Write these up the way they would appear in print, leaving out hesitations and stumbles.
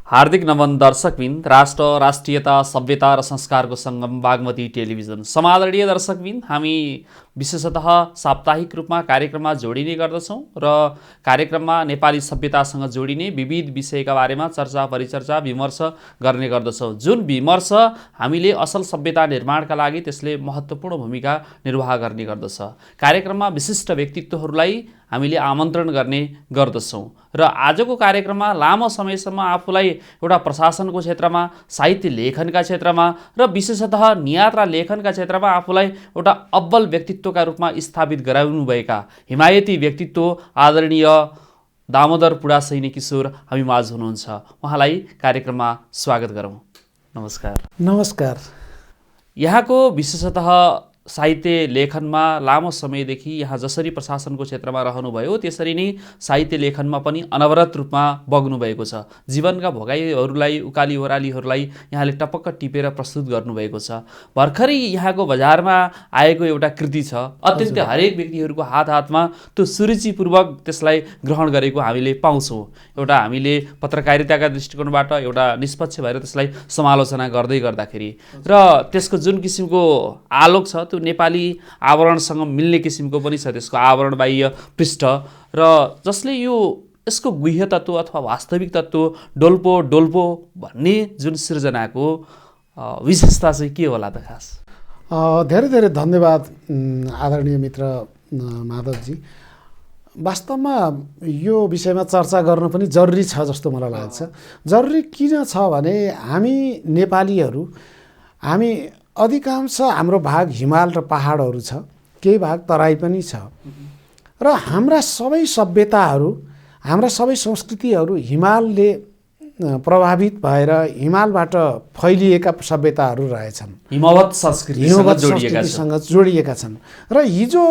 हार्दिक नमन दर्शकबिन। राष्ट्र, राष्ट्रियता, सभ्यता र संस्कारको सङ्गम बागमती टेलिभिजन। समादरणीय दर्शकबिन, हामी विशेषतः साप्ताहिक रूपमा कार्यक्रममा जोडिने गर्दछौँ र कार्यक्रममा नेपाली सभ्यतासँग जोडिने विविध विषयका बारेमा चर्चा, परिचर्चा, विमर्श गर्ने गर्दछौँ। जुन विमर्श हामीले असल सभ्यता निर्माणका लागि त्यसले महत्त्वपूर्ण भूमिका निर्वाह गर्ने गर्दछ। कार्यक्रममा विशिष्ट व्यक्तित्वहरूलाई हामीले आमन्त्रण गर्ने गर्दछौँ र आजको कार्यक्रममा लामो समयसम्म आफूलाई एउटा प्रशासनको क्षेत्रमा, साहित्य लेखनका क्षेत्रमा र विशेषतः नियात र लेखनका क्षेत्रमा आफूलाई एउटा अब्बल व्यक्तित्वका रूपमा स्थापित गराउनुभएका हिमायती व्यक्तित्व आदरणीय दामोदर पुडा सैनी किशोर हामी माझ हुनुहुन्छ। उहाँलाई कार्यक्रममा स्वागत गरौँ। नमस्कार। नमस्कार। यहाँको विशेषतः साहित्य लेखनमा लामो समयदेखि यहाँ जसरी प्रशासनको क्षेत्रमा रहनुभयो त्यसरी नै साहित्य लेखनमा पनि अनवरत रूपमा बग्नुभएको छ। जीवनका भोगाइहरूलाई, उकाली ओह्रालीहरूलाई यहाँले टपक्क टिपेर प्रस्तुत गर्नुभएको छ। भर्खरै यहाँको बजारमा आएको एउटा कृति छ, अत्यन्तै हरेक व्यक्तिहरूको हातमा त्यो सुरुचिपूर्वक त्यसलाई ग्रहण गरेको हामीले पाउँछौँ। एउटा हामीले पत्रकारिताका दृष्टिकोणबाट एउटा निष्पक्ष भएर त्यसलाई समालोचना गर्दै गर्दाखेरि र त्यसको जुन किसिमको आलोक छ त्यो नेपाली आवरणसँग मिल्ने किसिमको पनि छ, त्यसको आवरण बाह्य पृष्ठ र जसले यसको गुह्य तत्त्व अथवा वास्तविक तत्त्व डोल्पो भन्ने जुन सृजनाको विशेषता चाहिँ के होला त खास? धेरै धेरै धन्यवाद आदरणीय मित्र माधवजी। वास्तवमा यो विषयमा चर्चा गर्न पनि जरुरी छ जस्तो मलाई लाग्छ। जरुरी किन छ भने हामी नेपालीहरू, हामी अधिकांश हाम्रो भाग हिमाल र पहाडहरू छ, केही भाग तराई पनि छ र हाम्रा सबै सभ्यताहरू, हाम्रा सबै संस्कृतिहरू हिमालले प्रभावित भएर हिमालबाट फैलिएका सभ्यताहरू रहेछन्। हिमवत संस्कृतिसँग जोडिएका छन् र हिजो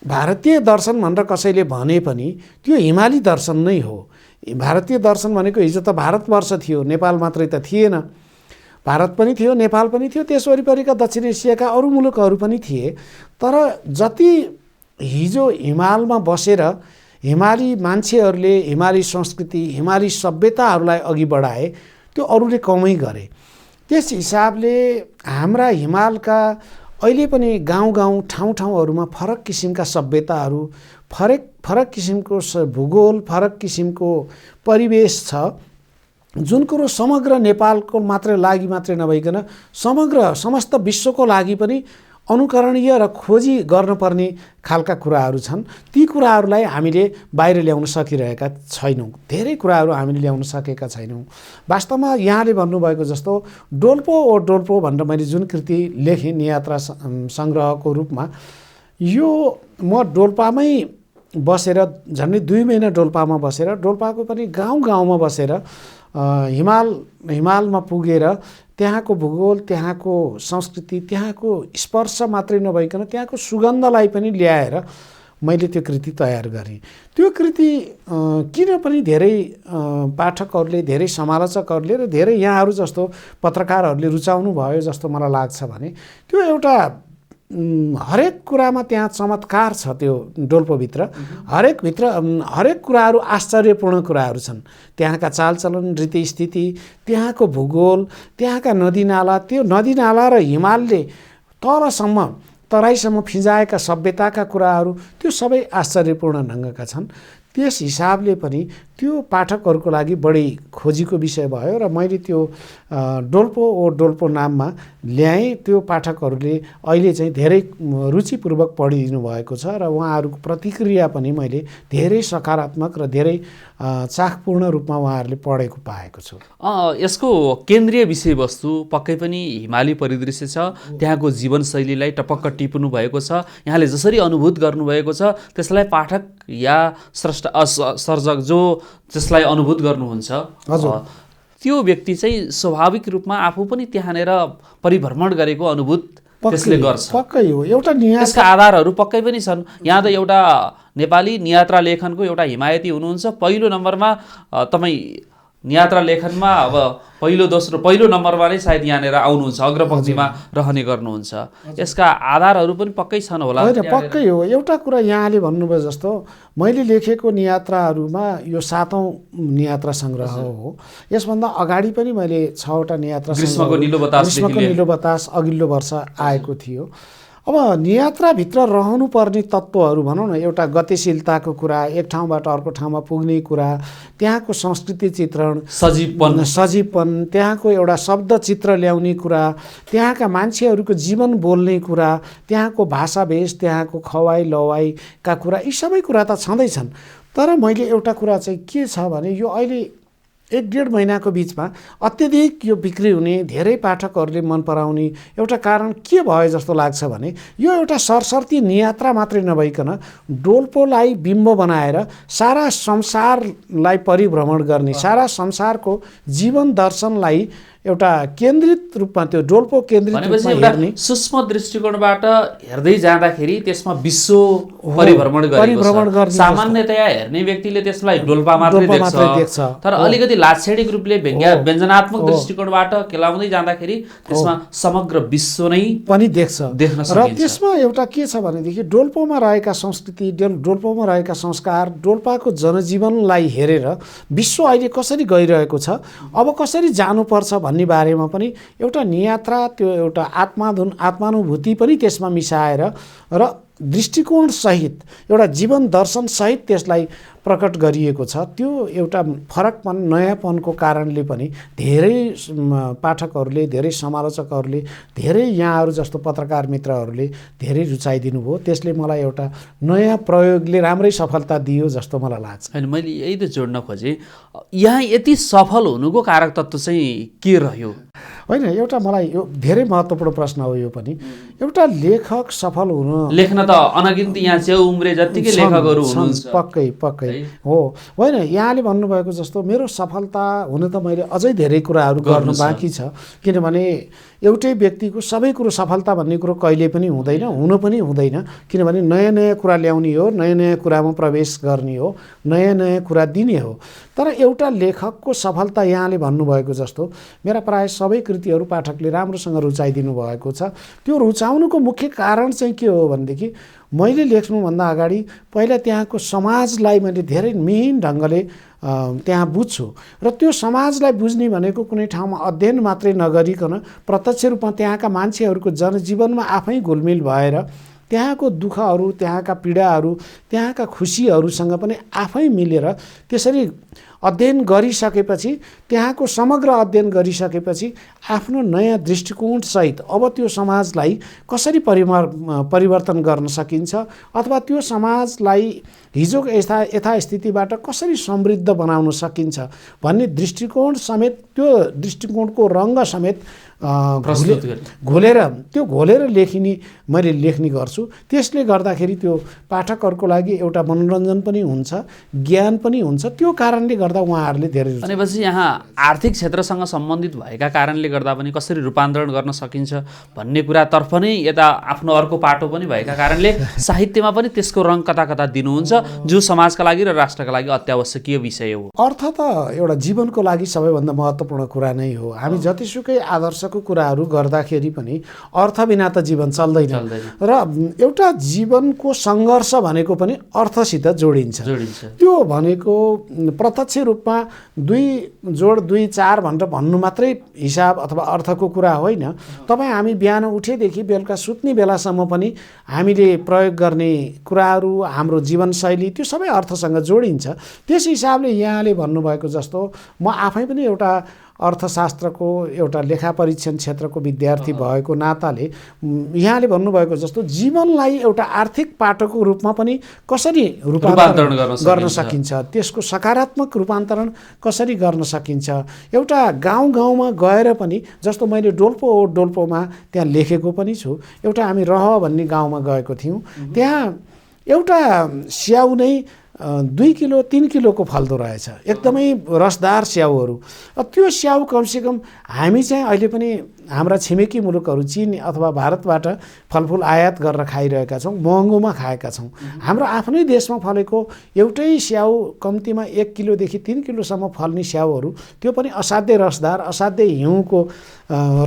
भारतीय दर्शन भनेर कसैले भने पनि त्यो हिमाली दर्शन नै हो। भारतीय दर्शन भनेको हिजो त भारतवर्ष थियो, नेपाल मात्रै त थिएन। भारत पनि थियो, नेपाल पनि थियो, त्यस वरिपरिका दक्षिण एसियाका अरू मुलुकहरू पनि थिए। तर जति हिजो हिमालमा बसेर हिमाली मान्छेहरूले हिमाली संस्कृति, हिमाली सभ्यताहरूलाई अघि बढाए त्यो अरूले कमै गरे। त्यस हिसाबले हाम्रा हिमालका अहिले पनि गाउँ ठाउँहरूमा फरक किसिमका सभ्यताहरू, फरक किसिमको भूगोल, फरक किसिमको परिवेश छ, जुन कुरो समग्र नेपालको लागि मात्रै नभइकन समस्त विश्वको लागि पनि अनुकरणीय र खोजी गर्नुपर्ने खालका कुराहरू छन्। ती कुराहरूलाई हामीले बाहिर ल्याउन सकिरहेका छैनौँ। धेरै कुराहरू हामीले ल्याउन सकेका छैनौँ। वास्तवमा यहाँले भन्नुभएको जस्तो डोल्पो भनेर मैले जुन कृति लेखेँ नियात्रा सङ्ग्रहको रूपमा, यो म डोल्पामै बसेर झन्डै 2 महिना डोल्पामा बसेर, डोल्पाको पनि गाउँमा बसेर हिमालमा पुगेर त्यहाँको भूगोल, त्यहाँको संस्कृति, त्यहाँको स्पर्श मात्रै नभइकन त्यहाँको सुगन्धलाई पनि ल्याएर मैले त्यो कृति तयार गरेँ। त्यो कृति किन पनि धेरै पाठकहरूले, धेरै समालोचकहरूले र धेरै यहाँहरू जस्तो पत्रकारहरूले रुचाउनु भयो जस्तो मलाई लाग्छ भने त्यो एउटा हरेक कुरामा त्यहाँ चमत्कार छ। त्यो डोल्पोभित्र हरेक कुराहरू आश्चर्यपूर्ण कुराहरू छन्। त्यहाँका चालचलन, रीतिस्थिति, त्यहाँको भूगोल, त्यहाँका नदीनाला, त्यो नदीनाला र हिमालले तराईसम्म फिजाएका सभ्यताका कुराहरू त्यो सबै आश्चर्यपूर्ण ढङ्गका छन्। त्यस हिसाबले पनि त्यो पाठकहरूको लागि बढी खोजीको विषय भयो र मैले त्यो डोल्पो नाममा ल्याएँ। त्यो पाठकहरूले अहिले चाहिँ धेरै रुचिपूर्वक पढिदिनु भएको छ र उहाँहरूको प्रतिक्रिया पनि मैले धेरै सकारात्मक र धेरै चाखपूर्ण रूपमा उहाँहरूले पढेको पाएको छु। यसको केन्द्रीय विषयवस्तु पक्कै पनि हिमाली परिदृश्य छ। त्यहाँको जीवनशैलीलाई टपक्क टिप्नु भएको छ। यहाँले जसरी अनुभूत गर्नुभएको छ त्यसलाई पाठक या सर्जक जो त्यसलाई अनुभूत गर्नुहुन्छ, त्यो व्यक्ति चाहिँ स्वाभाविक रूपमा आफू पनि त्यहाँनिर परिभ्रमण गरेको अनुभूत त्यसले गर्छ। पक्कै हो। एउटा यसका आधारहरू पक्कै पनि छन्। यहाँ त एउटा नेपाली नियात्रा लेखनको एउटा हिमायती हुनुहुन्छ। पहिलो नम्बरमा तपाईँ नियात्रा लेखनमा अब पहिलो नम्बरमा नै सायद यहाँनिर आउनुहुन्छ, अग्रपङ्क्तिमा रहने गर्नुहुन्छ। यसका आधारहरू पनि पक्कै छन् होला? होइन, पक्कै हो। एउटा कुरा यहाँले भन्नुभयो जस्तो मैले लेखेको नियात्राहरूमा यो 7औं नियात्रा सङ्ग्रह हो। यसभन्दा अगाडि पनि मैले 6वटा नियात्रा ग्रीष्मको निलो बतास अघिल्लो वर्ष आएको थियो। अब नियात्राभित्र रहनुपर्ने तत्त्वहरू भनौँ न, एउटा गतिशीलताको कुरा, एक ठाउँबाट अर्को ठाउँमा पुग्ने कुरा, त्यहाँको संस्कृति चित्रण, सजीवपन, त्यहाँको एउटा शब्द चित्र ल्याउने कुरा, त्यहाँका मान्छेहरूको जीवन बोल्ने कुरा, त्यहाँको भाषावेश, त्यहाँको खवाई लवाईका कुरा, यी सबै कुरा त छँदैछन्। तर मैले एउटा कुरा चाहिँ के छ भने यो अहिले 1-1.5 महिनाको बिचमा अत्यधिक यो बिक्री हुने, धेरै पाठकहरूले मन पराउने एउटा कारण के भयो जस्तो लाग्छ भने यो एउटा सरसर्ती नियात्रा मात्रै नभइकन डोल्पोलाई बिम्ब बनाएर सारा संसारलाई परिभ्रमण गर्ने, सारा संसारको जीवन दर्शनलाई एउटा केन्द्रित रूपमा, त्यो डोल्पो केन्द्रित रूपमा हेर्ने, सूक्ष्म दृष्टिकोणबाट हेर्दै जाँदाखेरि त्यसमा विश्व परिभ्रमण गर्ने। सामान्यतया हेर्ने व्यक्तिले त्यसलाई डोल्पा मात्रै देख्छ, तर अलिकति लाक्षणिक रूपले व्यञ्जनात्मक दृष्टिकोणबाट केलाउँदै जाँदाखेरि त्यसमा समग्र विश्व नै पनि देख्न सकिन्छ। र त्यसमा एउटा के छ भनेदेखि डोल्पोमा रहेका संस्कृति, डोल्पोमा रहेका संस्कार, डोल्पाको जनजीवनलाई हेरेर विश्व अहिले कसरी गइरहेको छ, अब कसरी जानुपर्छ भन्ने बारेमा पनि एउटा नियात्रा, त्यो एउटा आत्मानुभूति पनि त्यसमा मिसाएर र दृष्टिकोणसहित एउटा जीवन दर्शनसहित त्यसलाई प्रकट गरिएको छ। त्यो एउटा फरकपन, नयाँपनको कारणले पनि धेरै पाठकहरूले, धेरै समालोचकहरूले, धेरै यहाँहरू जस्तो पत्रकार मित्रहरूले धेरै रुचाइदिनु भयो। त्यसले मलाई एउटा नयाँ प्रयोगले राम्रै सफलता दियो जस्तो मलाई लाग्छ। होइन, मैले यही त जोड्न खोजेँ, यहाँ यति सफल हुनुको कारक तत्त्व चाहिँ के रह्यो? होइन, एउटा मलाई यो धेरै महत्त्वपूर्ण प्रश्न हो यो पनि। एउटा लेखक सफल हुनु, लेख्न त अनगिन्ती यहाँ च्याउ उम्रे जत्तिकै लेखकहरू हुनुहुन्छ। पक्कै हो। होइन, यहाँले भन्नुभएको जस्तो मेरो सफलता हुन त मैले अझै धेरै कुराहरू गर्नु बाँकी छ, किनभने एउटै व्यक्तिको सबै कुरो सफलता भन्ने कुरो कहिले पनि हुँदैन, हुनु पनि हुँदैन। किनभने नयाँ नयाँ कुरा ल्याउने हो, नयाँ नयाँ कुरामा प्रवेश गर्ने हो, नयाँ नयाँ कुरा दिने हो। तर एउटा लेखकको सफलता यहाँले भन्नुभएको जस्तो मेरा प्राय सबै कृतिहरू पाठकले राम्रोसँग रुचाइदिनु भएको छ। त्यो रुचाउनुको मुख्य कारण चाहिँ के हो भनेदेखि मैले लेख्नुभन्दा अगाडि पहिला त्यहाँको समाजलाई मैले धेरै मिहिन ढङ्गले त्यहाँ बुझ्छु, र त्यो समाजलाई बुझ्ने भनेको कुनै ठाउँमा अध्ययन मात्रै नगरिकन प्रत्यक्ष रूपमा त्यहाँका मान्छेहरूको जनजीवनमा आफै घुलमिल भएर त्यहाँको दुःखहरू, त्यहाँका पीडाहरू, त्यहाँका खुसीहरूसँग पनि आफै मिलेर त्यसरी अध्ययन गरिसकेपछि, त्यहाँको समग्र अध्ययन गरिसकेपछि आफ्नो नयाँ दृष्टिकोणसहित अब त्यो समाजलाई कसरी परिवर्तन गर्न सकिन्छ, अथवा त्यो समाजलाई हिजोको यथास्थितिबाट कसरी समृद्ध बनाउन सकिन्छ भन्ने दृष्टिकोण समेत, त्यो दृष्टिकोणको रङ्ग समेत घोलेर मैले लेख्ने गर्छु। त्यसले गर्दाखेरि त्यो पाठकहरूको लागि एउटा मनोरञ्जन पनि हुन्छ, ज्ञान पनि हुन्छ। त्यो कारणले गर्दा उहाँहरूले धेरै भनेपछि यहाँ आर्थिक क्षेत्रसँग सम्बन्धित भएका कारणले गर्दा पनि कसरी रूपान्तरण गर्न सकिन्छ भन्ने कुरातर्फ नै यता आफ्नो अर्को पाटो पनि भएका कारणले साहित्यमा पनि त्यसको रङ कता कता दिनुहुन्छ, जो समाजका लागि र राष्ट्रका लागि अत्यावश्यकीय विषय हो। अर्थ त एउटा जीवनको लागि सबैभन्दा महत्त्वपूर्ण कुरा नै हो। हामी जतिसुकै आदर्शको कुराहरू गर्दाखेरि पनि अर्थ बिना त जीवन चल्दैन, र एउटा जीवनको सङ्घर्ष भनेको पनि अर्थसित जोडिन्छ। त्यो भनेको प्रत्यक्ष रूपमा 2+2=4 भनेर भन्नु मात्रै हिसाब अथवा अर्थको कुरा होइन। तपाईँ हामी बिहान उठेदेखि बेलुका सुत्ने बेलासम्म पनि हामीले प्रयोग गर्ने कुराहरू, हाम्रो जीवनशैली, त्यो सबै अर्थसँग जोडिन्छ। त्यस हिसाबले यहाँले भन्नुभएको जस्तो म आफै पनि एउटा अर्थशास्त्रको एउटा लेखा परीक्षण क्षेत्रको विद्यार्थी भएको नाताले यहाँले भन्नुभएको जस्तो जीवनलाई एउटा आर्थिक पाटोको रूपमा पनि कसरी रूपान्तरण गर्न सकिन्छ, त्यसको सकारात्मक रूपान्तरण कसरी गर्न सकिन्छ। एउटा गाउँमा गएर पनि, जस्तो मैले डोल्पोमा त्यहाँ लेखेको पनि छु। एउटा हामी रह भन्ने गाउँमा गएको थियौँ। त्यहाँ एउटा स्याउ नै 2 किलो 3 किलोको फल्दो रहेछ, एकदमै रसदार स्याउहरू। त्यो स्याउ कमसेकम हामी चाहिँ अहिले पनि हाम्रा छिमेकी मुलुकहरू चीन अथवा भारतबाट फलफुल आयात गरेर खाइरहेका छौँ, महँगोमा खाएका छौँ। हाम्रो आफ्नै देशमा फलेको एउटै स्याउ कम्तीमा 1 किलोदेखि 3 किलोसम्म फल्ने स्याउहरू, त्यो पनि असाध्यै रसदार, असाध्यै हिउँको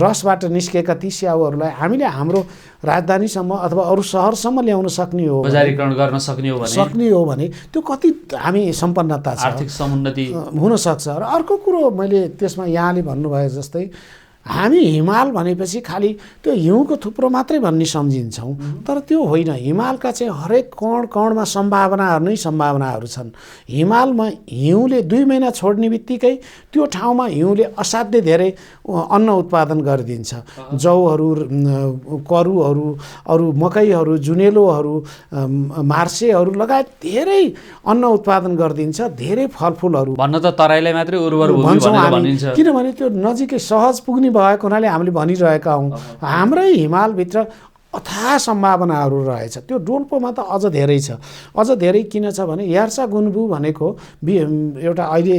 रसबाट निस्केका ती स्याउहरूलाई हामीले हाम्रो राजधानीसम्म अथवा अरू सहरसम्म ल्याउन सक्ने हो, बजारीकरण गर्न सक्ने हो भने त्यो कति हामी सम्पन्नता छ, आर्थिक समुन्नति हुन सक्छ। र अर्को कुरो मैले त्यसमा यहाँले भन्नुभयो जस्तै हामी हिमाल भनेपछि खालि त्यो हिउँको थुप्रो मात्रै भन्ने सम्झिन्छौँ, तर त्यो होइन। हिमालका चाहिँ हरेक कण कणमा सम्भावनाहरू नै सम्भावनाहरू छन्। हिमालमा हिउँले 2 महिना छोड्ने बित्तिकै त्यो ठाउँमा हिउँले असाध्यै धेरै अन्न उत्पादन गरिदिन्छ। जौहरू, करुहरू, अरू मकैहरू, जुनेलोहरू, मार्सेहरू लगायत धेरै अन्न उत्पादन गरिदिन्छ, धेरै फलफुलहरू। भन्न त तराईलाई मात्रै उर्वर भूमि भनेर भनिन्छ, किनभने त्यो नजिकै सहज पुग्ने भएको हुनाले हामीले भनिरहेका हौँ। हाम्रै हिमालभित्र अथाह सम्भावनाहरू रहेछ। त्यो डोल्पोमा त अझ धेरै छ। अझ धेरै किन छ भने यार्सा गुन्बु भनेको एउटा अहिले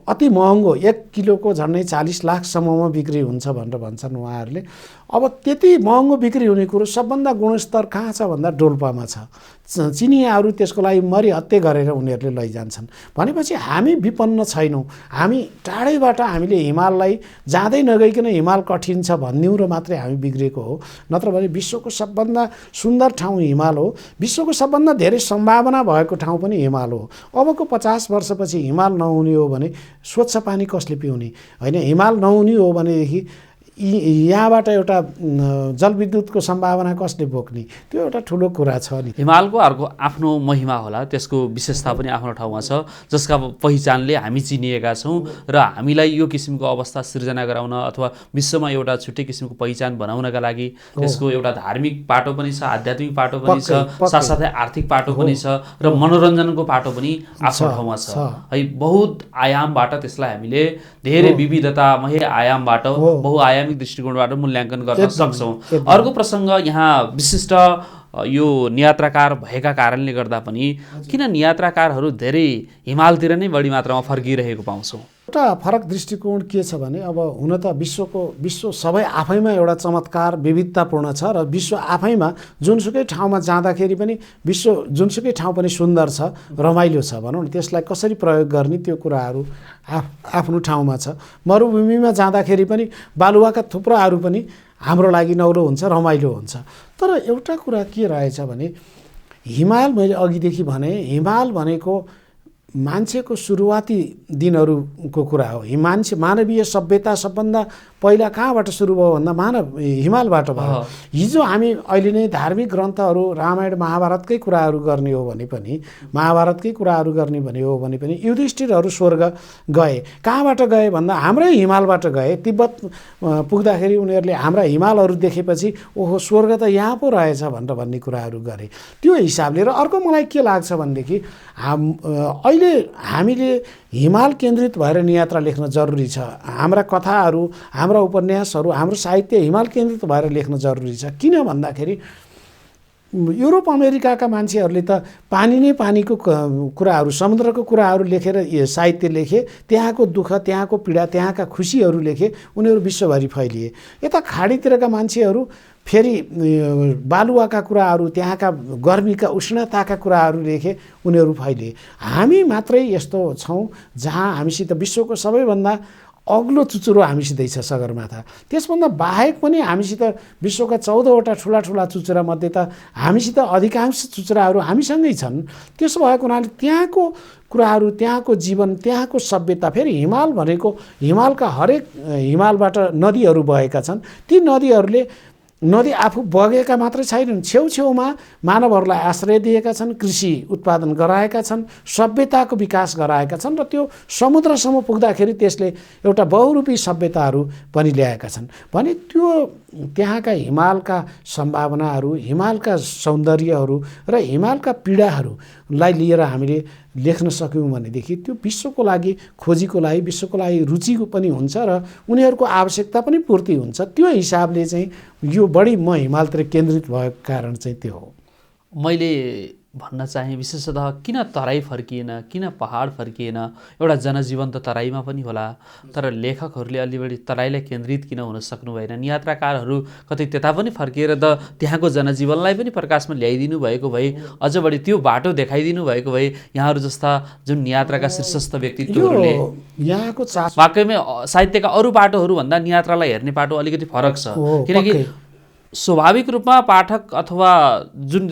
अति महँगो 1 किलोको झन्डै 40 लाखसम्ममा बिक्री हुन्छ भनेर भन्छन् उहाँहरूले। अब त्यति महँगो बिक्री हुने कुरो सबभन्दा गुणस्तर कहाँ छ भन्दा डोल्पामा छ। चिनियाहरू त्यसको लागि मरिहत्ते गरेर उनीहरूले लैजान्छन्। भनेपछि हामी विपन्न छैनौँ। हामी टाढैबाट हामीले हिमाललाई जाँदै नगइकन हिमाल कठिन छ भनिदिउँ र मात्रै हामी बिग्रेको हो। नत्र भने विश्वको सबभन्दा सुन्दर ठाउँ हिमाल हो। विश्वको सबभन्दा धेरै सम्भावना भएको ठाउँ पनि हिमाल हो। अबको 50 वर्षपछि हिमाल नहुने हो भने स्वच्छ पानी कसले पिउने? होइन, हिमाल नहुने हो भनेदेखि यहाँबाट एउटा जलविद्युतको सम्भावना कसले बोक्ने? त्यो एउटा ठुलो कुरा छ नि। हिमालको अर्को आफ्नो महिमा होला, त्यसको विशेषता पनि आफ्नो ठाउँमा छ, जसका पहिचानले हामी चिनिएका छौँ र हामीलाई यो किसिमको अवस्था सिर्जना गराउन अथवा विश्वमा एउटा छुट्टै किसिमको पहिचान बनाउनका लागि त्यसको एउटा धार्मिक पाटो पनि छ, आध्यात्मिक पाटो पनि छ, साथसाथै आर्थिक पाटो पनि छ र मनोरञ्जनको पाटो पनि आफ्नो ठाउँमा छ है। बहुत आयामबाट त्यसलाई हामीले धेरै विविधतामय आयामबाट बहुआयाम दृष्टिकोणबाट मूल्याङ्कन गर्न सक्छौँ। अर्को प्रसङ्ग यहाँ विशिष्ट यो नियात्राकार भएका कारणले गर्दा पनि किन नियात्राकारहरू धेरै हिमालतिर नै बढी मात्रामा फर्किरहेको पाउँछौँ? एउटा फरक दृष्टिकोण के छ भने अब हुन त विश्व सबै आफैमा एउटा चमत्कार विविधतापूर्ण छ र विश्व आफैमा जुनसुकै ठाउँमा जाँदाखेरि पनि विश्व जुनसुकै ठाउँ पनि सुन्दर छ, रमाइलो छ भनौँ न। त्यसलाई कसरी प्रयोग गर्ने त्यो कुराहरू आफ्नो ठाउँमा छ। मरुभूमिमा जाँदाखेरि पनि बालुवाका थुप्राहरू पनि हाम्रो लागि नौलो हुन्छ, रमाइलो हुन्छ। तर एउटा कुरा के रहेछ भने हिमाल, मैले अघिदेखि भने हिमाल भनेको मान्छेको सुरुवाती दिनहरूको कुरा हो। मानवीय सभ्यता सबभन्दा पहिला कहाँबाट सुरु भयो भन्दा हिमालबाट भयो। हिजो हामी अहिले नै धार्मिक ग्रन्थहरू रामायण महाभारतकै कुराहरू गर्ने हो भने पनि युधिष्ठिरहरू स्वर्ग गए। कहाँबाट गए भन्दा हाम्रै हिमालबाट गए। तिब्बत पुग्दाखेरि उनीहरूले हाम्रा हिमालहरू देखेपछि ओहो स्वर्ग त यहाँ पो रहेछ भनेर भन्ने कुराहरू गरे। त्यो हिसाबले र अर्को मलाई के लाग्छ भनेदेखि अहिले हामीले हिमाल केन्द्रित भएर नियात्रा लेख्न जरुरी छ। हाम्रा कथाहरू, हाम्रा उपन्यासहरू, हाम्रो साहित्य हिमाल केन्द्रित भएर लेख्न जरुरी छ। किन भन्दाखेरि युरोप अमेरिकाका मान्छेहरूले त पानीको कुराहरू, समुद्रको कुराहरू लेखेर साहित्य लेखे, त्यहाँको दुःख, त्यहाँको पीडा, त्यहाँका खुसीहरू लेखे, उनीहरू विश्वभरि फैलिए। यता खाडीतिरका मान्छेहरू फेरि बालुवाका कुराहरू, त्यहाँका गर्मीका उष्णताका कुराहरू लेखे, उनीहरू फैलिए। हामी मात्रै यस्तो छौँ जहाँ हामीसित विश्वको सबैभन्दा अग्लो चुचुरो हामीसितै छ, सगरमाथा। त्यसभन्दा बाहेक पनि हामीसित विश्वका 14वटा ठुला चुचुरा मध्ये त हामीसित अधिकांश चुचुराहरू हामीसँगै छन्। त्यसो भएको हुनाले त्यहाँको कुराहरू, त्यहाँको जीवन, त्यहाँको सभ्यता, फेरि हिमाल भनेको हिमालका हरेक हिमालबाट नदीहरू बहेका छन्। ती नदी आफू बगेका मात्रै छैनन्, छेउछेउमा मानवहरूलाई आश्रय दिएका छन्, कृषि उत्पादन गराएका छन्, सभ्यताको विकास गराएका छन् र त्यो समुद्रसम्म पुग्दाखेरि त्यसले एउटा बहुरूपी सभ्यताहरू पनि ल्याएका छन् भने त्यो त्यहाँका हिमालका सम्भावनाहरू, हिमालका सौन्दर्यहरू र हिमालका पीडाहरूलाई लिएर हामीले लेख्न सक्यौँ भनेदेखि त्यो विश्वको लागि, खोजीको लागि, विश्वको लागि रुचिको पनि हुन्छ र उनीहरूको आवश्यकता पनि पूर्ति हुन्छ। त्यो हिसाबले चाहिँ यो बढी म हिमालतिर केन्द्रित भएको कारण चाहिँ त्यो हो। मैले भन्न चाहे विशेषतः किन तराई फर्किएन, किन पहाड फर्किएन? एउटा जनजीवन त तराईमा पनि होला, तर लेखकहरूले अलि बढी तराईलाई केन्द्रित किन हुन सक्नु भएन? यात्राकारहरू कतै त्यता पनि फर्किएर त त्यहाँको जनजीवनलाई पनि प्रकाशमा ल्याइदिनु भएको भए, अझ बढी त्यो बाटो देखाइदिनु भएको भए यहाँहरू जस्ता जुन यात्राका शीर्षस्थ व्यक्तित्वहरूले यहाँको वाकैमै साहित्यका अरू पाटोहरू भन्दा यात्रालाई हेर्ने पाटो अलिकति फरक छ। किनकि स्वाभाविक रूपमा पाठक अथवा जुन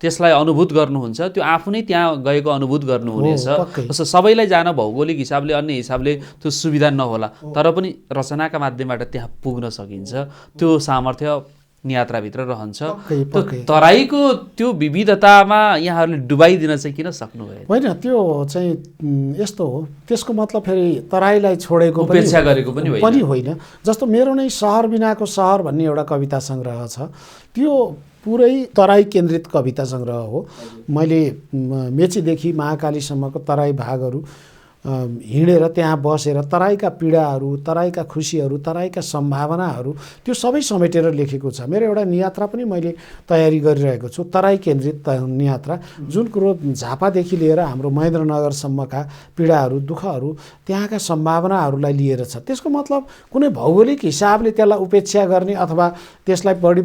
त्यसलाई अनुभूत गर्नुहुन्छ त्यो आफू नै त्यहाँ गएको अनुभूत गर्नुहुनेछ। जस्तो सबैलाई जान भौगोलिक हिसाबले अन्य हिसाबले त्यो सुविधा नहोला, तर पनि रचनाका माध्यमबाट त्यहाँ पुग्न सकिन्छ। त्यो सामर्थ्य यात्राभित्र रहन्छ। त्यो तराईको त्यो विविधतामा यहाँहरूले डुबाइदिन चाहिँ किन सक्नु भएन? होइन, त्यो चाहिँ यस्तो हो, त्यसको मतलब फेरि तराईलाई छोडेको उपेक्षा गरेको पनि होइन। जस्तो मेरो नै सहर बिनाको सहर भन्ने एउटा कविता सङ्ग्रह छ, त्यो पुरै तराई केन्द्रित कविता सङ्ग्रह हो। मैले मेचीदेखि महाकालीसम्मको तराई भागहरू हिँडेर त्यहाँ बसेर तराईका पीडाहरू, तराईका खुसीहरू, तराईका सम्भावनाहरू त्यो सबै समेटेर लेखेको छ। मेरो एउटा नियात्रा पनि मैले तयारी गरिरहेको छु, तराई केन्द्रित नियात्रा, जुन कुरो झापादेखि लिएर हाम्रो महेन्द्रनगरसम्मका पीडाहरू, दुःखहरू, त्यहाँका सम्भावनाहरूलाई लिएर छ। त्यसको मतलब कुनै भौगोलिक हिसाबले त्यसलाई उपेक्षा गर्ने अथवा त्यसलाई बढी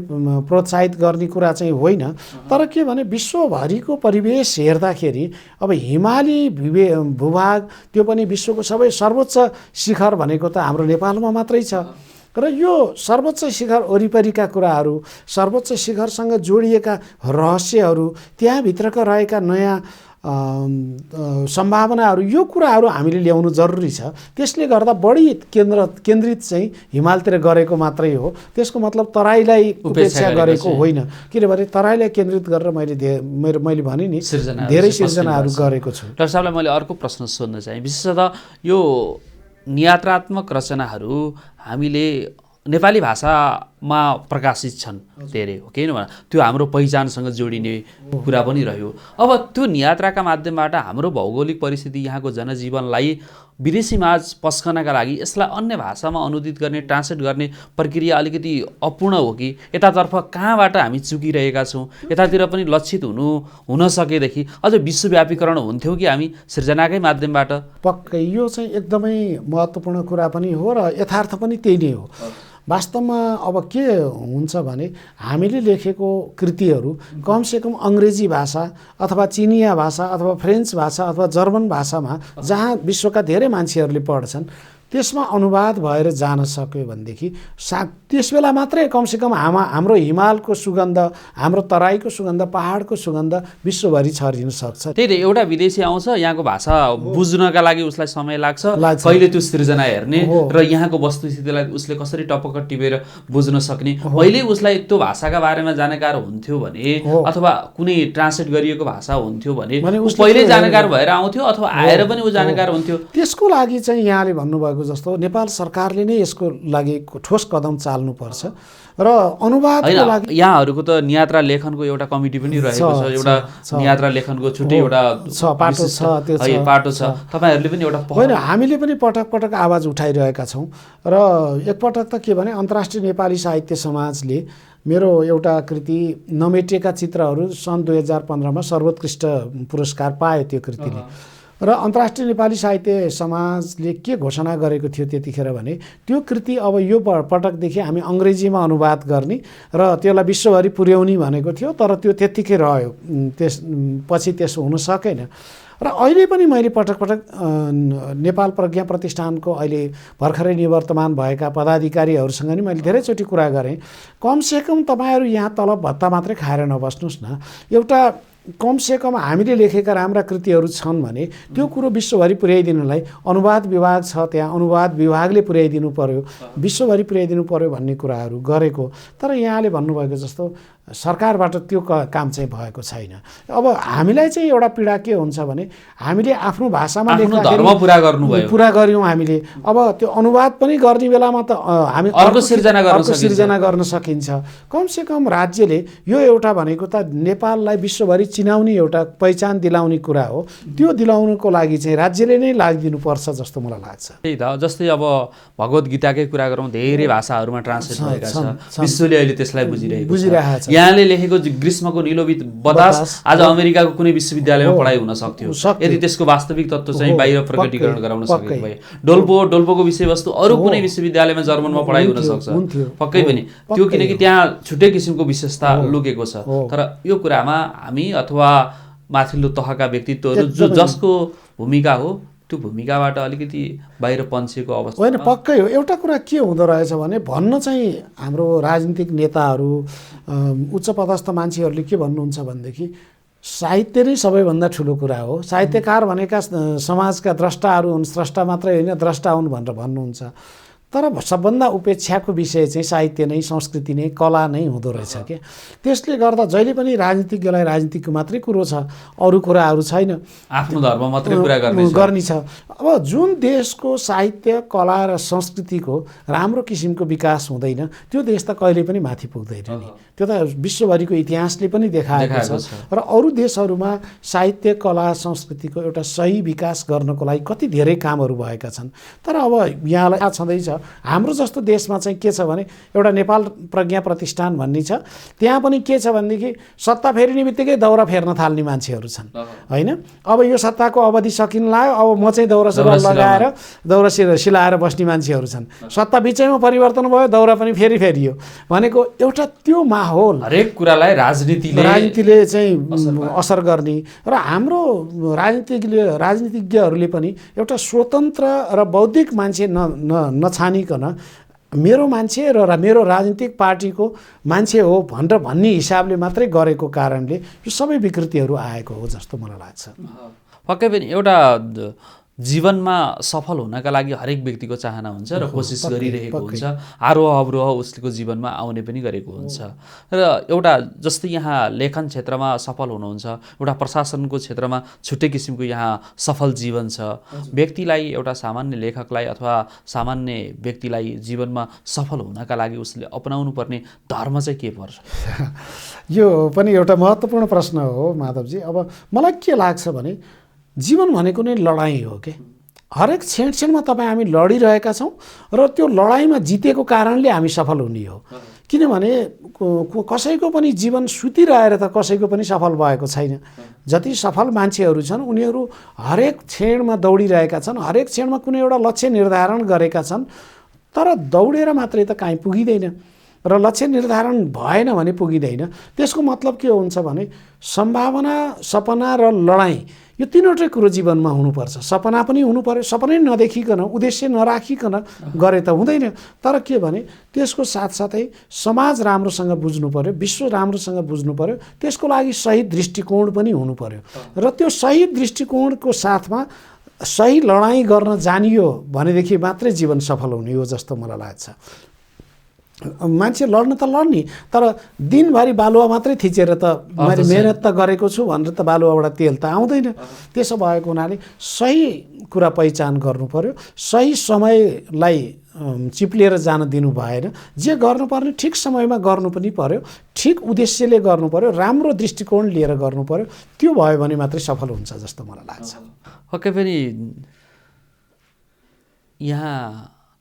प्रोत्साहित गर्ने कुरा चाहिँ होइन। तर के भने विश्वभरिको परिवेश हेर्दाखेरि अब हिमाली भूभाग त्यो पनि विश्वको सबै सर्वोच्च शिखर भनेको त हाम्रो नेपालमा मात्रै छ। र यो सर्वोच्च शिखर वरिपरिका कुराहरू, सर्वोच्च शिखरसँग जोडिएका रहस्यहरू, त्यहाँभित्रका रहेका नयाँ सम्भावनाहरू, यो कुराहरू हामीले ल्याउनु जरुरी छ। त्यसले गर्दा बढी केन्द्रित चाहिँ हिमालतिर गरेको मात्रै हो। त्यसको मतलब तराईलाई उपेक्षा गरेको होइन, किनभने तराईलाई केन्द्रित गरेर मैले भने नि धेरै सिर्जनाहरू गरेको छु। डाक्टर साहबलाई मैले अर्को प्रश्न सोध्न चाहेँ। विशेषतः यो नियात्रात्मक रचनाहरू हामीले नेपाली भाषामा प्रकाशित छन् धेरै हो, किन भन त्यो हाम्रो पहिचानसँग जोडिने कुरा पनि रह्यो। अब त्यो नियात्राका माध्यमबाट हाम्रो भौगोलिक परिस्थिति, यहाँको जनजीवनलाई विदेशी माझ पस्कनका लागि यसलाई अन्य भाषामा अनुदित गर्ने, ट्रान्सलेट गर्ने प्रक्रिया अलिकति अपूर्ण हो कि यतातर्फ कहाँबाट हामी चुकिरहेका छौँ? यतातिर पनि लक्षित हुन सकेदेखि अझ विश्वव्यापीकरण हुन्थ्यौँ कि हामी सृजनाकै माध्यमबाट? पक्कै यो चाहिँ एकदमै महत्त्वपूर्ण कुरा पनि हो र यथार्थ पनि त्यही नै हो। वास्तवमा अब के हुन्छ भने हामीले लेखेको कृतिहरू कमसेकम अङ्ग्रेजी भाषा अथवा चिनिया भाषा अथवा फ्रेन्च भाषा अथवा जर्मन भाषामा जहाँ विश्वका धेरै मान्छेहरूले पढ्छन् त्यसमा अनुवाद भएर जान सक्यो भनेदेखि त्यसबेला मात्रै कमसेकम हाम्रो हिमालको सुगन्ध, हाम्रो तराईको सुगन्ध, पहाडको सुगन्ध विश्वभरि छरिन सक्छ। त्यही त, एउटा विदेशी आउँछ, यहाँको भाषा बुझ्नका लागि उसलाई समय लाग्छ, कहिले त्यो सृजना हेर्ने र यहाँको वस्तुस्थितिलाई उसले कसरी टपक्क टिपेर बुझ्न सक्ने। पहिले उसलाई त्यो भाषाका बारेमा जानकार हुन्थ्यो भने अथवा कुनै ट्रान्सलेट गरिएको भाषा हुन्थ्यो भने पहिले जानकार भएर आउँथ्यो अथवा आएर पनि ऊ जानकार हुन्थ्यो। त्यसको लागि चाहिँ यहाँले भन्नुभएको जस्तो नेपाल सरकारले नै यसको लागि ठोस कदम चाल्नुपर्छ र अनुवादको लागि यहाँहरूको त नियात्रा लेखनको एउटा कमिटी पनि रहेको छ, एउटा नियात्रा लेखनको छुट्टै एउटा पाटो छ, त्यो पाटो छ। तपाईहरुले पनि एउटा होइन, हामीले पनि पटक पटक आवाज उठाइरहेका छौँ र एकपटक त के भने अन्तर्राष्ट्रिय नेपाली साहित्य समाजले मेरो एउटा कृति नमेटिएका चित्रहरू सन् 2015मा सर्वोत्कृष्ट पुरस्कार पायो त्यो कृतिले। र अन्तर्राष्ट्रिय नेपाली साहित्य समाजले के घोषणा गरेको थियो त्यतिखेर भने त्यो कृति अब यो पटकदेखि हामी अङ्ग्रेजीमा अनुवाद गर्ने र त्यसलाई विश्वभरि पुर्याउने भनेको थियो, तर त्यो त्यत्तिकै रह्यो, पछि त्यसो हुन सकेन। र अहिले पनि मैले पटक पटक नेपाल प्रज्ञा प्रतिष्ठानको अहिले भर्खरै निवर्तमान भएका पदाधिकारीहरूसँग नि मैले धेरैचोटि कुरा गरेँ, कमसेकम तपाईँहरू यहाँ तलब भत्ता मात्रै खाएर नबस्नुहोस् न, एउटा कमसेकम हामीले लेखेका राम्रा कृतिहरू छन् भने त्यो कुरो विश्वभरि पुर्याइदिनलाई अनुवाद विभाग छ, त्यहाँ अनुवाद विभागले पुर्याइदिनु पर्यो, विश्वभरि पुर्याइदिनु पर्यो भन्ने कुराहरू गरेको। तर यहाँले भन्नुभएको जस्तो सरकारबाट त्यो काम चाहिँ भएको छैन। अब हामीलाई चाहिँ एउटा पीडा के हुन्छ भने हामीले आफ्नो भाषामा लेख्दाखेरि पुरा गऱ्यौँ हामीले, अब त्यो अनुवाद पनि गर्ने बेलामा त हामी अर्को सिर्जना गर्न सकिन्छ। कमसेकम राज्यले यो एउटा भनेको त नेपाललाई विश्वभरि चिनाउने एउटा पहिचान दिलाउने कुरा हो, त्यो दिलाउनुको लागि चाहिँ राज्यले नै लाग्दिनुपर्छ जस्तो मलाई लाग्छ। त्यही त, जस्तै अब भगवत गीताकै कुरा गरौँ, धेरै भाषाहरूमा ट्रान्सलेट भएका छ, विश्वले अहिले त्यसलाई बुझिरहेको छ। यहाँले लेखेको ग्रीष्मको निलोभित बतास आज अमेरिकाको कुनै विश्वविद्यालयमा पढाइ हुन सक्थ्यो यदि त्यसको वास्तविक तत्त्व चाहिँ बाहिर प्रकटीकरण गराउन सकेको भए। डोल्पोको विषयवस्तु अरू कुनै विश्वविद्यालयमा जर्मनमा पढाइ हुन सक्छ पक्कै पनि त्यो, किनकि त्यहाँ छुट्टै किसिमको विशेषता लुकेको छ। तर यो कुरामा हामी अथवा माथिल्लो तहका व्यक्तित्वहरू जसको भूमिका हो त्यो भूमिकाबाट अलिकति बाहिर पन्सेको अवस्था होइन। पक्कै हो। एउटा कुरा के हुँदो रहेछ भने भन्न चाहिँ हाम्रो राजनीतिक नेताहरू उच्च पदस्थ मान्छेहरूले के भन्नुहुन्छ भनेदेखि साहित्य नै सबैभन्दा ठुलो कुरा हो, साहित्यकार भनेका समाजका द्रष्टाहरू हुन्, स्रष्टा मात्रै होइन द्रष्टा हुन् भनेर भन्नुहुन्छ। तर सबभन्दा उपेक्षाको विषय चाहिँ साहित्य नै, संस्कृति नै, कला नै हुँदो रहेछ क्या। त्यसले गर्दा जहिले पनि राजनीतिज्ञलाई राजनीतिको मात्रै कुरो छ, अरू कुराहरू छैन, आफ्नो धर्म मात्रै पुरा गर्ने छ। अब जुन देशको साहित्य कला र संस्कृतिको राम्रो किसिमको विकास हुँदैन त्यो देश त कहिले पनि माथि पुग्दैन नि। त्यो त विश्वभरिको इतिहासले पनि देखाएको छ। र अरू देशहरूमा साहित्य कला संस्कृतिको एउटा सही विकास गर्नको लागि कति धेरै कामहरू भएका छन्। तर अब यहाँलाई थाहा छँदैछ हाम्रो जस्तो देशमा चाहिँ के छ भने एउटा नेपाल प्रज्ञा प्रतिष्ठान भन्ने छ, त्यहाँ पनि के छ भनेदेखि सत्ता फेरिने बित्तिकै दौरा फेर्न थाल्ने मान्छेहरू छन् होइन। अब यो सत्ताको अवधि सकिन लाग्यो, अब म चाहिँ दौरा लगाएर दौरा सिलाएर बस्ने मान्छेहरू छन्। सत्ता बिचैमा परिवर्तन भयो, दौरा पनि फेरियो भनेको एउटा त्यो माहौल हरेक कुरालाई राजनीतिले चाहिँ असर गर्ने। र हाम्रो राजनीतिज्ञहरूले पनि एउटा स्वतन्त्र र बौद्धिक मान्छे नछानिकन मेरो मान्छे र मेरो राजनीतिक पार्टीको मान्छे हो भनेर भन्ने हिसाबले मात्रै गरेको कारणले यो सबै विकृतिहरू आएको हो जस्तो मलाई लाग्छ। पक्कै पनि एउटा जीवनमा सफल हुनका लागि हरेक व्यक्तिको चाहना हुन्छ र कोसिस गरिरहेको हुन्छ, आरोह अवरोह उसको जीवनमा आउने पनि गरेको हुन्छ। र एउटा जस्तै यहाँ लेखन क्षेत्रमा सफल हुनुहुन्छ, एउटा प्रशासनको क्षेत्रमा छुट्टै किसिमको यहाँ सफल जीवन छ। व्यक्तिलाई एउटा सामान्य लेखकलाई अथवा सामान्य व्यक्तिलाई जीवनमा सफल हुनका लागि उसले अपनाउनु पर्ने धर्म चाहिँ के पर्छ? यो पनि एउटा महत्त्वपूर्ण प्रश्न हो माधवजी। अब मलाई के लाग्छ भने जीवन भनेको नै लडाइँ हो के। हरेक क्षणमा हामी लडिरहेका छौँ र त्यो लडाइँमा जितेको कारणले हामी सफल हुने हो। किनभने कसैको पनि जीवन सुतिरहेर त कसैको पनि सफल भएको छैन। जति सफल मान्छेहरू छन् उनीहरू हरेक क्षणमा दौडिरहेका छन्, हरेक क्षणमा कुनै एउटा लक्ष्य निर्धारण गरेका छन्। तर दौडेर मात्रै त कहीँ पुगिँदैन र लक्ष्य निर्धारण भएन भने पुगिँदैन। त्यसको मतलब के हुन्छ भने सम्भावना, सपना र लडाइँ यो तीनवटै कुरो जीवनमा हुनुपर्छ। सपना पनि हुनु पर्यो, सपनै नदेखिकन उद्देश्य नराखिकन गरे त हुँदैन। तर के भने त्यसको साथसाथै समाज राम्रोसँग बुझ्नु पर्यो, विश्व राम्रोसँग बुझ्नु पर्यो, त्यसको लागि सही दृष्टिकोण पनि हुनु पर्यो। र त्यो सही दृष्टिकोणको साथमा सही लडाइँ गर्न जानियो भनेदेखि मात्रै जीवन सफल हुने हो जस्तो मलाई लाग्छ। मान्छे लड्न त लड्ने, तर दिनभरि बालुवा मात्रै थिचेर त मैले मेहनत त गरेको छु भनेर त बालुवाबाट तेल त आउँदैन। त्यसो भएको हुनाले सही कुरा पहिचान गर्नु पर्यो, सही समयलाई चिप्लिएर जान दिनु भएन। जे गर्नुपर्ने ठिक समयमा गर्नु पनि पर्यो, ठिक उद्देश्यले गर्नु पर्यो, राम्रो दृष्टिकोण लिएर गर्नु पर्यो। त्यो भयो भने मात्रै सफल हुन्छ जस्तो मलाई लाग्छ। पक्कै पनि यहाँ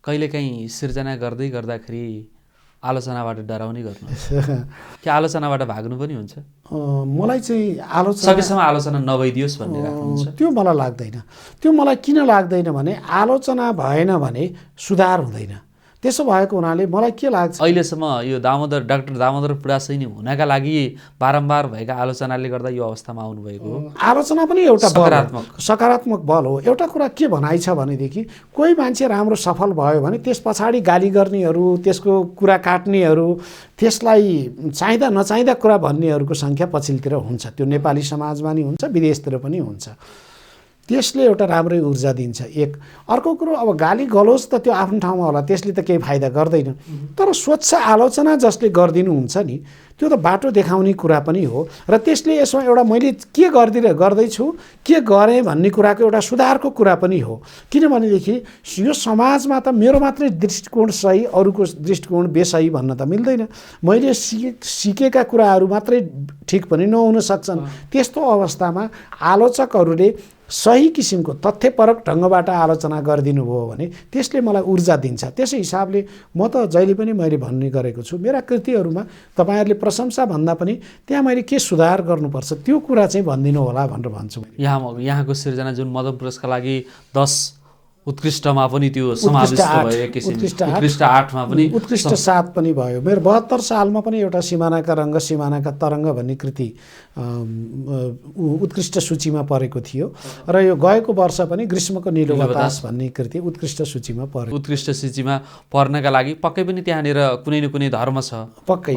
कहिलेकाहीँ सिर्जना गर्दाखेरि आलोचनाबाट डराउने गर्नु कि आलोचनाबाट भाग्नु पनि हुन्छ? मलाई चाहिँ सकेसम्म आलोचना नभइदियोस् भन्ने राख्नुहुन्छ? त्यो मलाई लाग्दैन। त्यो मलाई किन लाग्दैन भने आलोचना भएन भने सुधार हुँदैन। त्यसो भएको हुनाले मलाई के लाग्छ, अहिलेसम्म यो डाक्टर दामोदर पुरासैनी हुनका लागि बारम्बार भएका आलोचनाले गर्दा यो अवस्थामा आउनुभएको हो। आलोचना पनि एउटा सकारात्मक बल हो। एउटा कुरा के भनाइ छ भनेदेखि कोही मान्छे राम्रो सफल भयो भने त्यस पछाडि गाली गर्नेहरू, त्यसको कुरा काट्नेहरू, त्यसलाई चाहिँदा नचाहिँदा कुरा भन्नेहरूको सङ्ख्या पछिल्तिर हुन्छ। त्यो नेपाली समाजमा नि हुन्छ, विदेशतिर पनि हुन्छ। त्यसले एउटा राम्रै ऊर्जा दिन्छ। एक अर्को कुरो, अब गाली गलोज त त्यो आफ्नो ठाउँमा होला, त्यसले त केही फाइदा गर्दैन। तर स्वच्छ आलोचना जसले गरिदिनुहुन्छ नि, त्यो त बाटो देखाउने कुरा पनि हो। र त्यसले यसमा एउटा मैले के गर्दैछु, के गरेँ भन्ने कुराको एउटा सुधारको कुरा पनि हो। किनभनेदेखि यो समाजमा त मेरो मात्रै दृष्टिकोण सही, अरूको दृष्टिकोण बेसही भन्न त मिल्दैन। मैले सिकेका कुराहरू मात्रै ठिक पनि नहुन सक्छन्। त्यस्तो अवस्थामा आलोचकहरूले सही किसिमको तथ्यपरक ढङ्गबाट आलोचना गरिदिनु भयो भने त्यसले मलाई ऊर्जा दिन्छ। त्यसै हिसाबले म त जहिले पनि मैले भन्ने गरेको छु, मेरा कृतिहरूमा तपाईँहरूले प्रशंसा भन्दा पनि त्यहाँ मैले के सुधार गर्नुपर्छ त्यो कुरा चाहिँ भनिदिनु होला भनेर भन्छु। यहाँको सिर्जना जुन मदन पुरस्कारका लागि 10 उत्कृष्टमा पनि त्यो समाविष्ट भयो, एक किसिमले उत्कृष्ट 8मा पनि उत्कृष्ट 7 पनि भयो। मेरो 72 सालमा पनि एउटा सिमानाका रङ्ग सिमानाका तरङ्ग भन्ने कृति उत्कृष्ट सूचीमा परेको थियो र यो गएको वर्ष पनि ग्रीष्मको निलो बतास भन्ने कृति उत्कृष्ट सूचीमा पर्यो। उत्कृष्ट सूचीमा पर्नका लागि पक्कै पनि त्यहाँनिर कुनै न कुनै धर्म छ, पक्कै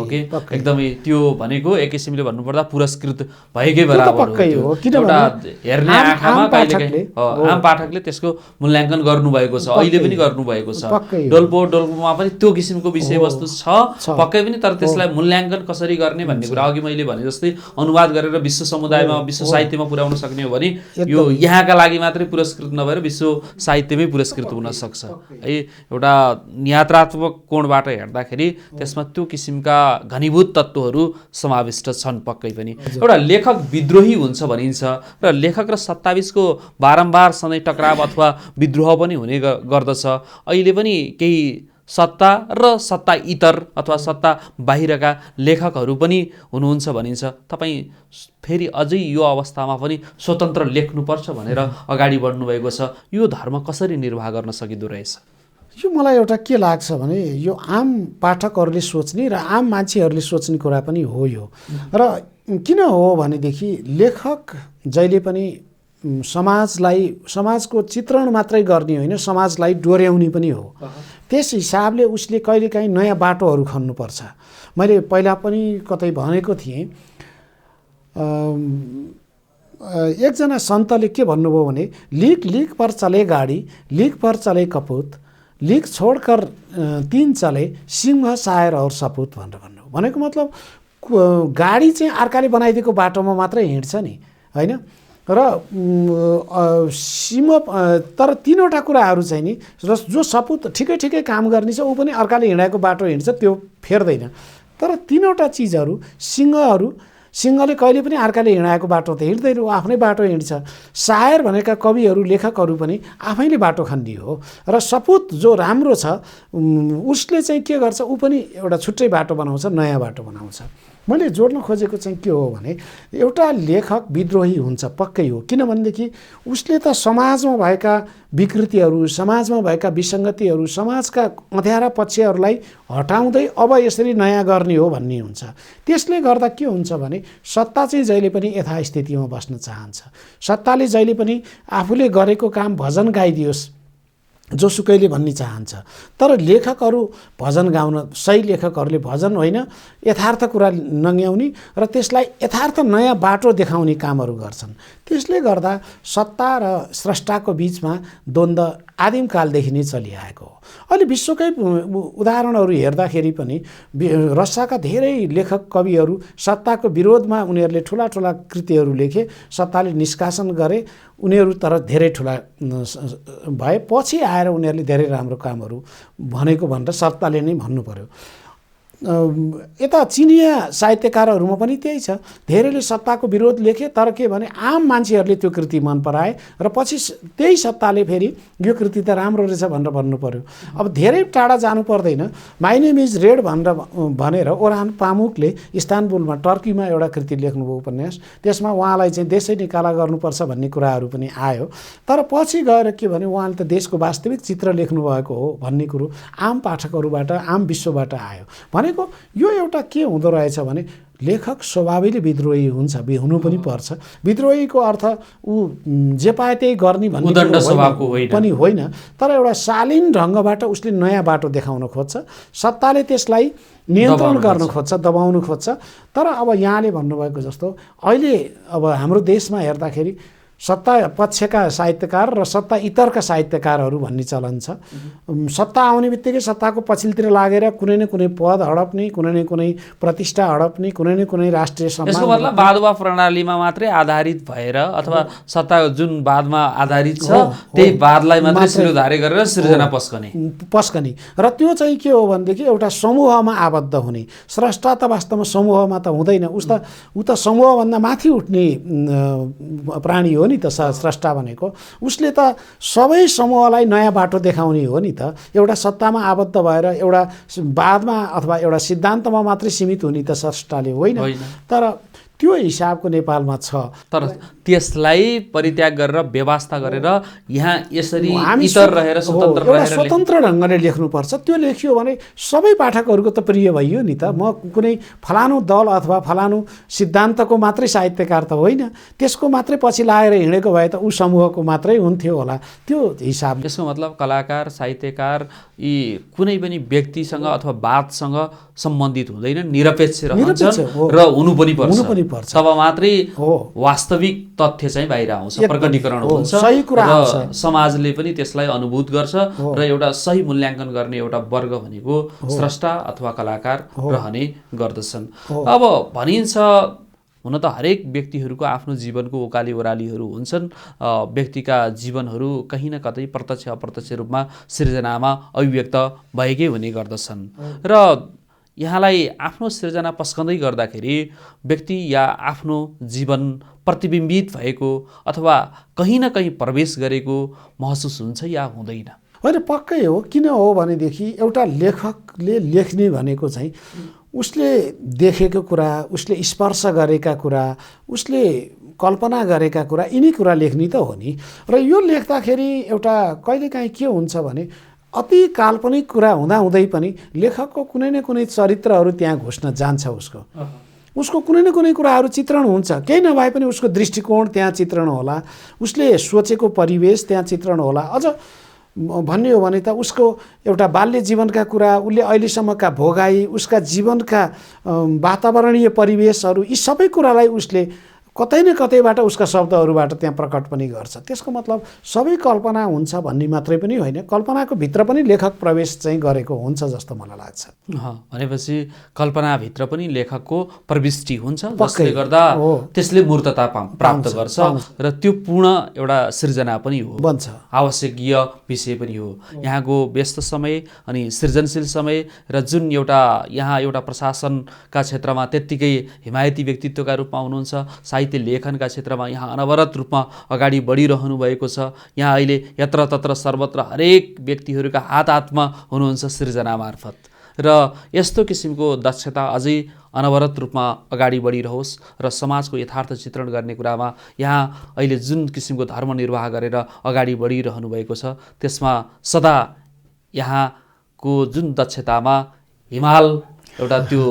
एकदमै त्यो भनेको एक किसिमले भन्नुपर्दा पुरस्कृत भएकै बराबर हो। एउटा हेर्ने आँखामा कहिलेकाहीँ आम पाठकले त्यसको मूल्याङ्कन गर्नुभएको छ, अहिले पनि गर्नुभएको छ। डोल्पोमा पनि त्यो किसिमको विषयवस्तु छ पक्कै पनि, तर त्यसलाई मूल्याङ्कन कसरी गर्ने भन्ने कुरा अघि मैले भने जस्तै अनुवाद गरेर विश्व समुदायमा विश्व साहित्यमा पुर्याउन सक्ने हो भने यो यहाँका लागि मात्रै पुरस्कृत नभएर विश्व साहित्यमै पुरस्कृत हुन सक्छ है। एउटा यात्रात्मक कोणबाट हेर्दाखेरि त्यसमा त्यो किसिमका घनीभूत तत्त्वहरू समाविष्ट छन् पक्कै पनि। एउटा लेखक विद्रोही हुन्छ भनिन्छ र लेखक र सत्ताविसको बारम्बार सधैँ टकराव अथवा विद्रोह पनि हुने गर्दछ। अहिले पनि केही सत्ता र सत्ता इतर अथवा सत्ता बाहिरका लेखकहरू पनि हुनुहुन्छ भनिन्छ। तपाईँ फेरि अझै यो अवस्थामा पनि स्वतन्त्र लेख्नुपर्छ भनेर अगाडि बढ्नुभएको छ, यो धर्म कसरी निर्वाह गर्न सकिँदो रहेछ? यो मलाई एउटा के लाग्छ भने यो आम पाठकहरूले सोच्ने र आम मान्छेहरूले सोच्ने कुरा पनि हो यो। र किन हो भनेदेखि लेखक जहिले पनि समाजको चित्रण मात्रै गर्ने होइन, समाजलाई डोर्याउने पनि हो। त्यस हिसाबले उसले कहिलेकाहीँ नयाँ बाटोहरू खन्नुपर्छ। मैले पहिला पनि कतै भनेको थिएँ, एकजना सन्तले के भन्नुभयो भने लिक पर चले गाडी, लिक पर चले कपुत, लिक छोडकर 3 चले सिंह सायर और सपुत भनेर भन्नुभयो। भनेको मतलब गाडी चाहिँ अर्काले बनाइदिएको बाटोमा मात्रै हिँड्छ नि होइन, र तर 3वटा कुराहरू चाहिँ नि जो सपुत ठिकै काम गर्ने छ ऊ पनि अर्काले हिँडाएको बाटो हिँड्छ, त्यो फेर्दैन। तर 3वटा चिजहरू सिंहले कहिले पनि अर्काले हिँडाएको बाटो त हिँड्दैन, ऊ आफ्नै बाटो हिँड्छ। सायर भनेका कविहरू लेखकहरू पनि आफैले बाटो खन्ने हो, र सपुत जो राम्रो छ उसले चाहिँ के गर्छ, ऊ पनि एउटा छुट्टै बाटो बनाउँछ, नयाँ बाटो बनाउँछ। मैले जोड्न खोजेको चाहिँ के हो भने एउटा लेखक विद्रोही हुन्छ पक्कै हो, किनभनेदेखि उसले त समाजमा भएका विकृतिहरू, समाजमा भएका विसङ्गतिहरू, समाजका अँध्यारा पक्षहरूलाई हटाउँदै अब यसरी नयाँ गर्ने हो भन्ने हुन्छ। त्यसले गर्दा के हुन्छ भने सत्ता चाहिँ जहिले पनि यथास्थितिमा बस्न चाहन्छ। सत्ताले जहिले पनि आफूले गरेको काम भजन गाइदियोस् जोसुकैले भन्ने चाहन्छ। तर लेखकहरू भजन गाउन, सही लेखकहरूले भजन होइन यथार्थ कुरा नङ्ग्याउने र त्यसलाई यथार्थ नयाँ बाटो देखाउने कामहरू गर्छन्। त्यसले गर्दा सत्ता र स्रष्टाको बिचमा द्वन्द्व आदिमकालदेखि नै चलिआएको हो। अहिले विश्वकै उदाहरणहरू हेर्दाखेरि पनि रसियाका धेरै लेखक कविहरू सत्ताको विरोधमा उनीहरूले ठुला कृतिहरू लेखे, सत्ताले निष्कासन गरे, उनीहरू तर धेरै ठुला भए, पछि आएर उनीहरूले धेरै राम्रो कामहरू भनेको भनेर सत्ताले नै भन्नु पर्यो। यता चिनिया साहित्यकारहरूमा पनि त्यही छ, धेरैले सत्ताको विरोध लेखे तर के भने आम मान्छेहरूले त्यो कृति मन पराए र पछि त्यही सत्ताले फेरि यो कृति त राम्रो रहेछ भनेर भन्नु पर्यो। अब धेरै टाढा जानु पर्दैन, माई नेम इज रेड भनेर ओरहान पामुकले इस्तानबुलमा टर्कीमा एउटा कृति लेख्नुभयो उपन्यास, त्यसमा उहाँलाई चाहिँ देशै निकाला गर्नुपर्छ भन्ने कुराहरू पनि आयो। तर पछि गएर के भने उहाँले त देशको वास्तविक चित्र लेख्नुभएको हो भन्ने कुरो आम पाठकहरूबाट, आम विश्वबाट आयो। भनेको यो एउटा के हुँदो रहेछ भने लेखक स्वभावैले विद्रोही हुन्छ, हुनु पनि पर्छ। विद्रोहीको अर्थ ऊ जे पाए त्यही गर्ने भन्ने पनि होइन, तर एउटा शालीन ढङ्गबाट उसले नयाँ बाटो देखाउन खोज्छ। सत्ताले त्यसलाई नियन्त्रण गर्न खोज्छ, दबाउन खोज्छ। तर अब यहाँले भन्नुभएको जस्तो अहिले अब हाम्रो देशमा हेर्दाखेरि सत्ता पक्षका साहित्यकार र सत्ता इतरका साहित्यकारहरू भन्ने चलन छ। सत्ता आउने बित्तिकै सत्ताको पछिल्तिर लागेर कुनै न कुनै पद हडप्ने, कुनै न कुनै प्रतिष्ठा हडप्ने, कुनै न कुनै राष्ट्रिय सम्मान। यसको मतलब वादवा प्रणालीमा मात्रै आधारित भएर अथवा सत्ता जुन वादमा आधारित छ त्यही वादलाई मात्रै शिरोधार्य गरेर सृजना पस्कने र त्यो चाहिँ के हो भनेदेखि एउटा समूहमा आबद्ध हुने। स्रष्टा त वास्तवमा समूहमा त हुँदैन, ऊ त समूहभन्दा माथि उठ्ने प्राणी हो नि। नि त स्रष्टा भनेको। उसले त सबै समूहलाई नयाँ बाटो देखाउने हो नि त। एउटा सत्तामा आबद्ध भएर एउटा वादमा अथवा एउटा सिद्धान्तमा मात्रै सीमित हुने त स्रष्टाले होइन। तर त्यो हिसाबको नेपालमा छ। तर त्यसलाई परित्याग गरेर व्यवस्था गरेर यहाँ यसरी इतर रहेर स्वतन्त्र एउटा स्वतन्त्र ढङ्गले लेख्नुपर्छ। त्यो लेखियो भने सबै पाठकहरूको त प्रिय भइयो नि त। म कुनै फलानु दल अथवा फलानु सिद्धान्तको मात्रै साहित्यकार त होइन, त्यसको मात्रै पछि लागेर हिँडेको भए त ऊ समूहको मात्रै हुन्थ्यो होला। त्यो हिसाब यसको मतलब कलाकार साहित्यकार यी कुनै पनि व्यक्तिसँग अथवा वादसँग सम्बन्धित हुँदैन, निरपेक्ष रहन्छन् र हुनु पनि पर्छ। तब मात्रै वास्तविक तथ्य चाहिँ बाहिर आउँछ, प्रकटीकरण हुन्छ, सही कुरा आउँछ। समाजले पनि त्यसलाई अनुभूत गर्छ र एउटा सही मूल्याङ्कन गर्ने एउटा वर्ग भनेको स्रष्टा अथवा कलाकार रहने गर्दछन्। अब भनिन्छ हुन त हरेक व्यक्तिहरूको आफ्नो जीवनको ओकाली ओह्रालीहरू हुन्छन्। व्यक्तिका जीवनहरू कहीँ न कतै प्रत्यक्ष अप्रत्यक्ष रूपमा सृजनामा अभिव्यक्त भएकै हुने गर्दछन्। र यहाँलाई आफ्नो सृजना पस्कँदै गर्दाखेरि व्यक्ति या आफ्नो जीवन प्रतिबिम्बित भएको अथवा कहीँ न कहीँ प्रवेश गरेको महसुस हुन्छ या हुँदैन? होइन, पक्कै हो। किन हो भनेदेखि एउटा लेखकले लेख्ने भनेको चाहिँ उसले देखेको कुरा, उसले स्पर्श गरेका कुरा, उसले कल्पना गरेका कुरा, यिनी कुरा लेख्ने त हो नि। र यो लेख्दाखेरि एउटा कहिलेकाहीँ के हुन्छ भने अति काल्पनिक कुरा हुँदाहुँदै पनि लेखकको कुनै न कुनै चरित्रहरू त्यहाँ घुस्न जान्छ। उसको कुनै न कुनै कुराहरू चित्रण हुन्छ। केही नभए पनि उसको दृष्टिकोण त्यहाँ चित्रण होला, उसले सोचेको परिवेश त्यहाँ चित्रण होला। अझ भन्ने हो भने त उसको एउटा बाल्य जीवनका कुरा, उसले अहिलेसम्मका भोगाई, उसका जीवनका वातावरणीय परिवेशहरू, यी सबै कुरालाई उसले कतै न कतैबाट उसका शब्दहरूबाट त्यहाँ प्रकट पनि गर्छ। त्यसको मतलब सबै कल्पना हुन्छ भन्ने मात्रै पनि होइन, कल्पनाको भित्र पनि लेखक प्रवेश चाहिँ गरेको हुन्छ जस्तो मलाई लाग्छ। भनेपछि कल्पनाभित्र पनि लेखकको प्रविष्टि हुन्छ, जसले गर्दा त्यसले मूर्तता प्राप्त गर्छ र त्यो पूर्ण एउटा सृजना पनि हो, बन्छ, आवश्यकीय विषय पनि हो। यहाँको व्यस्त समय अनि सृजनशील समय र जुन यहाँ एउटा प्रशासनका क्षेत्रमा त्यत्तिकै हिमायती व्यक्तित्वका रूपमा हुनुहुन्छ, साहित्य लेखनका क्षेत्रमा यहाँ अनवरत रूपमा अगाडि बढिरहनु भएको छ। यहाँ अहिले यत्र तत्र सर्वत्र हरेक व्यक्तिहरूका हातमा हुनुहुन्छ सृजना मार्फत। र यस्तो किसिमको दक्षता अझै अनवरत रूपमा अगाडि बढिरहोस् र समाजको यथार्थ चित्रण गर्ने कुरामा यहाँ अहिले जुन किसिमको धर्म निर्वाह गरेर अगाडि बढिरहनु भएको छ, त्यसमा सदा यहाँको जुन दक्षतामा हिमाल एउटा त्यो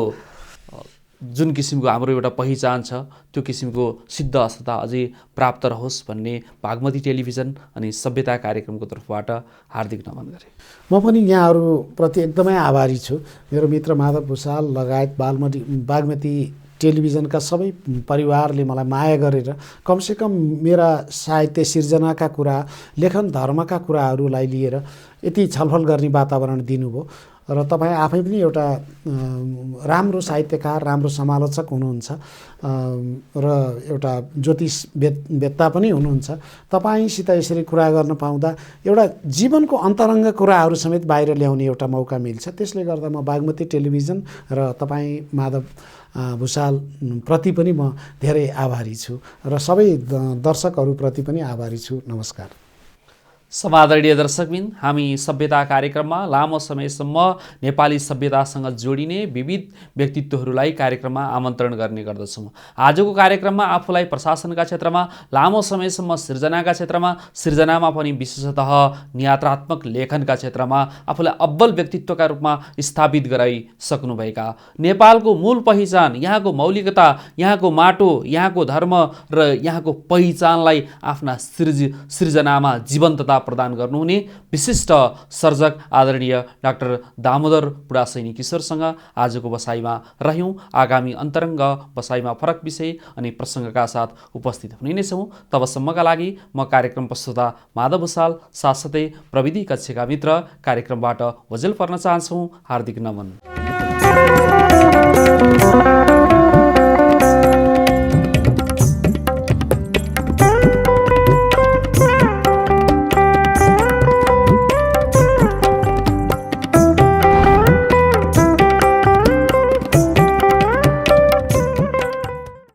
जुन किसिमको हाम्रो एउटा पहिचान छ, त्यो किसिमको सिद्ध अवस्था अझै प्राप्त रहोस् भन्ने बागमती टेलिभिजन अनि सभ्यता कार्यक्रमको तर्फबाट हार्दिक नमन गरे। म पनि यहाँहरूप्रति एकदमै आभारी छु। मेरो मित्र माधव भुसाल लगायत बागमती टेलिभिजनका सबै परिवारले मलाई माया गरेर कमसेकम मेरा साहित्य सिर्जनाका कुरा, लेखन धर्मका कुराहरूलाई लिएर यति छलफल गर्ने वातावरण दिनुभयो। र तपाईँ आफै पनि एउटा राम्रो साहित्यकार, राम्रो समालोचक हुनुहुन्छ र एउटा ज्योतिषवेत्ता पनि हुनुहुन्छ। तपाईँसित यसरी कुरा गर्न पाउँदा एउटा जीवनको अन्तरङ्ग कुराहरू समेत बाहिर ल्याउने एउटा मौका मिल्छ। त्यसले गर्दा म बागमती टेलिभिजन र तपाईँ माधव भुसाल प्रति पनि म धेरै आभारी छु र सबै दर्शकहरूप्रति पनि आभारी छु। नमस्कार। समादरणीय दर्शकबिन, हामी सभ्यता कार्यक्रममा लामो समयसम्म नेपाली सभ्यतासँग जोडिने विविध व्यक्तित्वहरूलाई कार्यक्रममा आमन्त्रण गर्ने गर्दछौँ। आजको कार्यक्रममा आफूलाई प्रशासनका क्षेत्रमा, लामो समयसम्म सृजनाका क्षेत्रमा, सृजनामा पनि विशेषतः नियात्रात्मक लेखनका क्षेत्रमा आफूलाई अब्बल व्यक्तित्वका रूपमा स्थापित गराइसक्नुभएका, नेपालको मूल पहिचान, यहाँको मौलिकता, यहाँको माटो, यहाँको धर्म र यहाँको पहिचानलाई आफ्ना सृजनामा जीवन्तता प्रदान गर्नुहुने विशिष्ट सर्जक आदरणीय डाक्टर दामोदर बुढासैनी किशोरसँग आजको बसाइमा रह्यौँ। आगामी अन्तरङ्ग बसाइमा फरक विषय अनि प्रसङ्गका साथ उपस्थित हुने नै छौँ। तबसम्मका लागि म कार्यक्रम प्रस्तुता माधव भुसाल साथसाथै प्रविधि कक्षका मित्र कार्यक्रमबाट ओझेल पर्न चाहन्छौँ। हार्दिक नमन।